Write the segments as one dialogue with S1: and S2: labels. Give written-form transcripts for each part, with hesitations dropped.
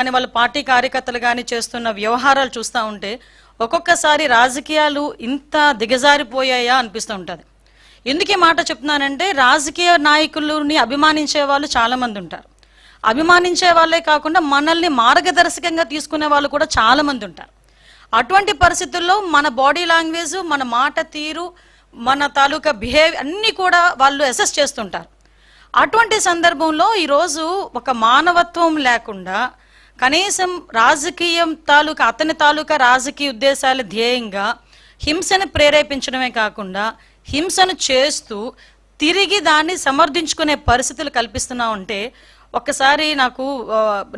S1: కానీ వాళ్ళ పార్టీ కార్యకర్తలు కానీ చేస్తున్న వ్యవహారాలు చూస్తూ ఉంటే ఒక్కొక్కసారి రాజకీయాలు ఇంత దిగజారిపోయాయా అనిపిస్తూ ఉంటుంది. ఎందుకు ఈ మాట చెప్తున్నానంటే, రాజకీయ నాయకులని అభిమానించే వాళ్ళు చాలామంది ఉంటారు. అభిమానించే వాళ్ళే కాకుండా మనల్ని మార్గదర్శకంగా తీసుకునే వాళ్ళు కూడా చాలామంది ఉంటారు. అటువంటి పరిస్థితుల్లో మన బాడీ లాంగ్వేజ్, మన మాట తీరు, మన తాలూకా బిహేవియర్ అన్నీ కూడా వాళ్ళు అసెస్ చేస్తుంటారు. అటువంటి సందర్భంలో ఈరోజు ఒక మానవత్వం లేకుండా కనీసం రాజకీయం అతని తాలూకా రాజకీయ ఉద్దేశాల ధ్యేయంగా హింసను ప్రేరేపించడమే కాకుండా హింసను చేస్తూ తిరిగి దాన్ని సమర్థించుకునే పరిస్థితులు కల్పిస్తున్నా ఉంటే ఒక్కసారి నాకు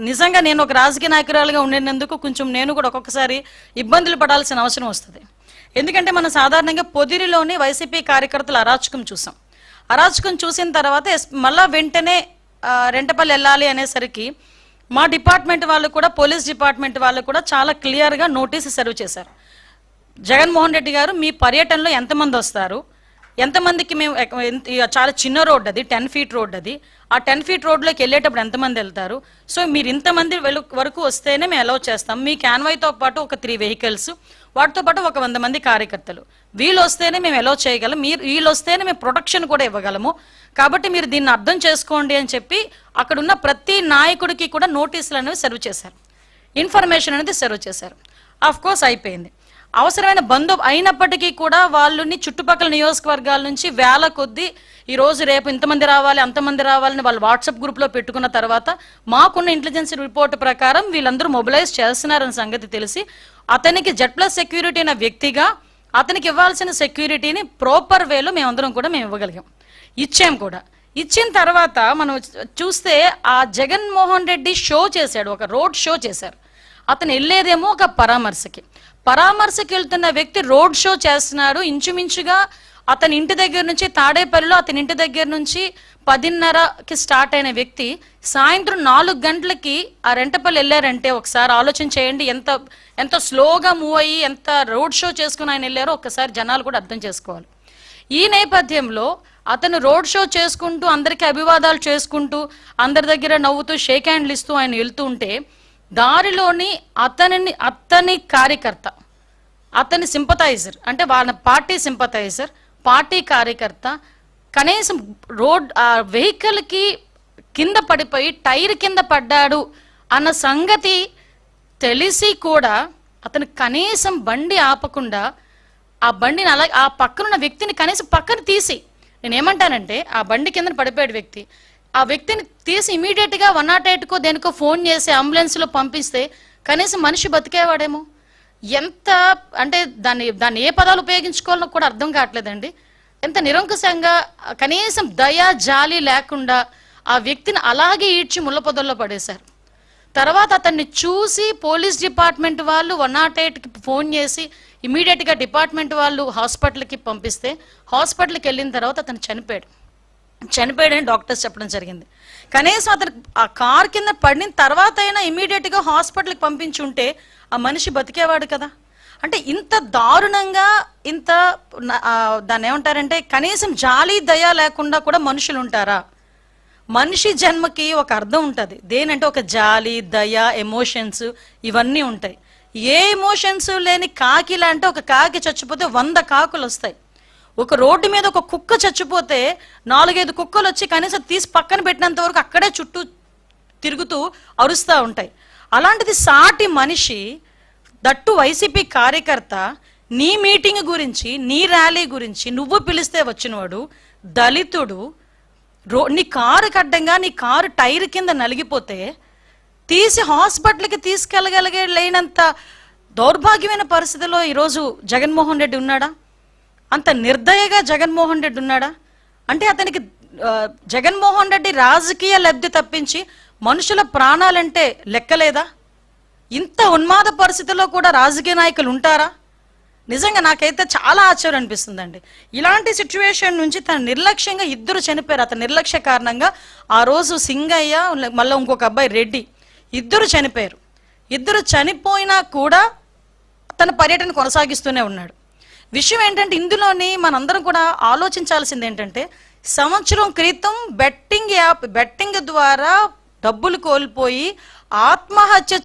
S1: నిజంగా నేను ఒక రాజకీయ నాయకురాలుగా ఉండినందుకు కొంచెం నేను కూడా ఒక్కొక్కసారి ఇబ్బందులు పడాల్సిన అవసరం వస్తుంది. ఎందుకంటే మనం సాధారణంగా పొదిరిలోని వైసీపీ కార్యకర్తల అరాచకం చూసాం. అరాచకం చూసిన తర్వాత మళ్ళా వెంటనే రెంటపల్లి వెళ్ళాలి అనేసరికి మా డిపార్ట్మెంట్ వాళ్ళు కూడా, పోలీస్ డిపార్ట్మెంట్ వాళ్ళు కూడా చాలా క్లియర్గా నోటీస్ సర్వ్ చేశారు. జగన్మోహన్ రెడ్డి గారు మీ పర్యటనలో ఎంతమంది వస్తారు, ఎంతమందికి మేము, చాలా చిన్న రోడ్ అది, 10 feet రోడ్ అది, ఆ 10 feet రోడ్లోకి వెళ్ళేటప్పుడు ఎంతమంది వెళ్తారు, సో మీరు ఇంతమంది వరకు వస్తేనే మేము అలౌ చేస్తాం. మీ క్యాన్వాయ్తో పాటు ఒక 3 vehicles, వాటితో పాటు ఒక 100 మంది కార్యకర్తలు, వీళ్ళు వస్తేనే మేము అలౌ చేయగలం, వీళ్ళు వస్తేనే మేము ప్రొటెక్షన్ కూడా ఇవ్వగలము, కాబట్టి మీరు దీన్ని అర్థం చేసుకోండి అని చెప్పి అక్కడున్న ప్రతి నాయకుడికి కూడా నోటీసులు అనేవి సర్వ్ చేశారు, ఇన్ఫర్మేషన్ అనేది సర్వ్ చేశారు. ఆఫ్ కోర్స్ అయిపోయింది. అవసరమైన అయినప్పటికీ కూడా వాళ్ళని చుట్టుపక్కల నియోజకవర్గాల నుంచి వేల కొద్దీ ఈరోజు రేపు ఇంతమంది రావాలి అంతమంది రావాలని వాళ్ళు వాట్సాప్ గ్రూప్లో పెట్టుకున్న తర్వాత మాకున్న ఇంటెలిజెన్స్ రిపోర్ట్ ప్రకారం వీళ్ళందరూ మొబిలైజ్ చేస్తున్నారన్న సంగతి తెలిసి అతనికి Z+ సెక్యూరిటీ అనే వ్యక్తిగా అతనికి ఇవ్వాల్సిన సెక్యూరిటీని ప్రాపర్ వేలో మేమందరం కూడా మేము ఇవ్వగలిగాం, ఇచ్చాం కూడా. ఇచ్చిన తర్వాత మనం చూస్తే ఆ జగన్మోహన్ రెడ్డి షో చేశాడు, ఒక రోడ్ షో చేశారు. అతను వెళ్ళేదేమో ఒక పరామర్శకి వెళ్తున్న వ్యక్తి రోడ్ షో చేస్తున్నాడు. ఇంచుమించుగా అతని ఇంటి దగ్గర నుంచి తాడేపల్లిలో అతని ఇంటి దగ్గర నుంచి 10:30కి స్టార్ట్ అయిన వ్యక్తి సాయంత్రం 4 గంటలకి ఆ రెంటపల్లి వెళ్ళారంటే ఒకసారి ఆలోచన చేయండి, ఎంత స్లోగా మూవ్ అయ్యి ఎంత రోడ్ షో చేసుకుని ఆయన వెళ్ళారో ఒక్కసారి జనాలు కూడా అర్థం చేసుకోవాలి. ఈ నేపథ్యంలో అతను రోడ్ షో చేసుకుంటూ అందరికీ అభివాదాలు చేసుకుంటూ అందరి దగ్గర నవ్వుతూ షేక్ హ్యాండ్లు ఇస్తూ ఆయన వెళ్తూ ఉంటే దారిలోని అతని కార్యకర్త, అతని సింపథైజర్, అంటే వాళ్ళ పార్టీ సింపథైజర్, పార్టీ కార్యకర్త కనీసం వెహికల్కి కింద పడిపోయి టైర్ కింద పడ్డాడు అన్న సంగతి తెలిసి కూడా అతను కనీసం బండి ఆపకుండా ఆ బండిని అలాగే ఆ పక్కనున్న వ్యక్తిని కనీసం పక్కన తీసి, నేనేమంటానంటే ఆ బండి కింద పడిపోయాడు వ్యక్తి, ఆ వ్యక్తిని తీసి ఇమీడియట్గా 108కో దేనికో ఫోన్ చేసి అంబులెన్స్లో పంపిస్తే కనీసం మనిషి బతికేవాడేమో. ఎంత అంటే దాన్ని ఏ పదాలు ఉపయోగించుకోవాలో కూడా అర్థం కావట్లేదండి. ఎంత నిరంకుశంగా, కనీసం దయా జాలి లేకుండా ఆ వ్యక్తిని అలాగే ఈడ్చి ముళ్ళ పొదల్లో పడేశారు. తర్వాత అతన్ని చూసి పోలీస్ డిపార్ట్మెంట్ వాళ్ళు 108కి ఫోన్ చేసి ఇమీడియట్గా డిపార్ట్మెంట్ వాళ్ళు హాస్పిటల్కి పంపిస్తే హాస్పిటల్కి వెళ్ళిన తర్వాత అతను చనిపోయాడని డాక్టర్స్ చెప్పడం జరిగింది. కనీసం అతను ఆ కార్ కింద పడిన తర్వాత అయినా ఇమీడియట్గా హాస్పిటల్కి పంపించుంటే ఆ మనిషి బతికేవాడు కదా. అంటే ఇంత దారుణంగా, ఇంత దాన్ని ఏమంటారంటే కనీసం జాలి దయ లేకుండా కూడా మనుషులు ఉంటారా? మనిషి జన్మకి ఒక అర్థం ఉంటుంది, దేనంటే ఒక జాలి దయ ఎమోషన్స్ ఇవన్నీ ఉంటాయి. ఏ ఎమోషన్స్ లేని కాకిలా అంటే ఒక కాకి చచ్చిపోతే 100 కాకులు వస్తాయి. ఒక రోడ్డు మీద ఒక కుక్క చచ్చిపోతే 4-5 కుక్కలు వచ్చి కనీసం తీసి పక్కన పెట్టినంత వరకు అక్కడే చుట్టూ తిరుగుతూ అరుస్తూ ఉంటాయి. అలాంటిది సాటి మనిషి, దట్టు వైసీపీ కార్యకర్త, నీ మీటింగ్ గురించి, నీ ర్యాలీ గురించి నువ్వు పిలిస్తే వచ్చినవాడు, దళితుడు, నీ కారు కడ్డంగా నీ కారు టైర్ కింద నలిగిపోతే తీసి హాస్పిటల్కి లేనంత దౌర్భాగ్యమైన పరిస్థితిలో ఈరోజు జగన్మోహన్ రెడ్డి ఉన్నాడా? అంత నిర్దయగా జగన్మోహన్ రెడ్డి ఉన్నాడా? అంటే అతనికి జగన్మోహన్ రెడ్డి రాజకీయ లబ్ధి తప్పించి మనుషుల ప్రాణాలంటే లెక్కలేదా? ఇంత ఉన్మాద పరిస్థితుల్లో కూడా రాజకీయ నాయకులు ఉంటారా? నిజంగా నాకైతే చాలా ఆశ్చర్యం అనిపిస్తుందండి. ఇలాంటి సిచ్యువేషన్ నుంచి తన నిర్లక్ష్యంగా 2 చనిపోయారు. అతని నిర్లక్ష్య కారణంగా ఆ రోజు సింగయ్య, మళ్ళీ ఇంకొక అబ్బాయి రెడ్డి, 2 చనిపోయారు. 2 చనిపోయినా కూడా తన పర్యటన కొనసాగిస్తూనే ఉన్నాడు. విషయం ఏంటంటే ఇందులోని మనందరం కూడా ఆలోచించాల్సింది ఏంటంటే, సంవత్సరం క్రితం బెట్టింగ్ ద్వారా డబ్బులు కోల్పోయి ఆత్మహత్య